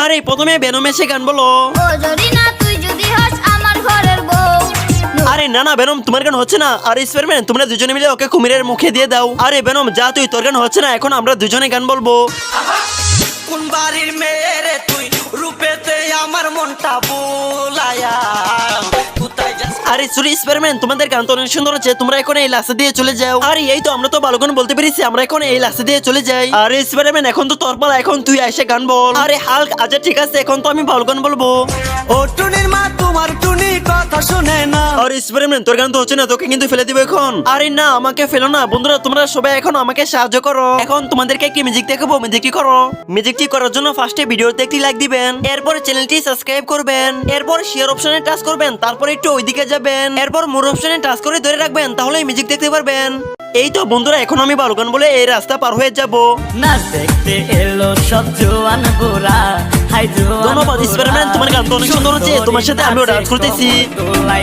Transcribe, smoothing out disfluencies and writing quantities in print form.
আরে প্রথমে বেনম এসে গান বলো। ও যদি না তুই যদি হস আমার ঘরের বউ। আরে না না বেনম তোমার গান হচ্ছে না। আরে স্পাইডারম্যান তোমরা দুজনে মিলে ওকে কুমিরের মুখে দিয়ে দাও। আরে বেনম যা তুই, তোর গান হচ্ছে না, এখন আমরা দুজনে গান বলবো। কোন বাড়ির মেয়ে রে তুই, রূপেতে আমার মনটা বুলায়া, কোথায় যাস? আরে সরি স্পাইডারম্যান তোমাদের গান তো অনেক সুন্দর হচ্ছে, তোমরা এখন এই রাস্তা দিয়ে চলে যাও। আরে এই তো আমরা তো ভালো গান বলতে পেরেছি, আমরা এখন এই রাস্তা দিয়ে চলে যাই। আরে স্পাইডারম্যান এখন তো তোর পালা, এখন তুই এসে গান বল। আরে হাল্ক আচ্ছা ঠিক আছে, এখন তো আমি ভালো গান বলবো। ও টুনির মা তোমার টুনি কথা শুনে না। আরে স্পাইডারম্যান তোর গান তো হচ্ছে না, তোকে কিন্তু ফেলে দিব এখন। আরে না আমাকে ফেলো না বন্ধুরা, তোমরা সবাই এখন আমাকে সাহায্য করো। এখন তোমাদেরকে কি মিউজিক দেখাবো, মিউজিকটি করো। মিউজিকটি করার জন্য ফার্স্টে ভিডিওতে একটি লাইক দিবেন, এরপর চ্যানেলটি সাবস্ক্রাইব করবেন, এরপর শেয়ার অপশনে টাচ করবেন, তারপর একটু ওইদিকে যাবেন, এরপর মোর অপশনে টাচ করে ধরে রাখবেন, তাহলে মিউজিক দেখতে পারবেন। এই তো বন্ধুরা এখন আমি ভালো গান বলে এই রাস্তা পার হয়ে যাব। নাচ দেখতে এলো সব জোয়ান গোরা, হাই জোয়ান। ধন্যবাদ স্পাইডারম্যান, তোমার গান তো অনেক সুন্দর হচ্ছে, তোমার সাথে আমিও ডান্স করতেছি। গোরা।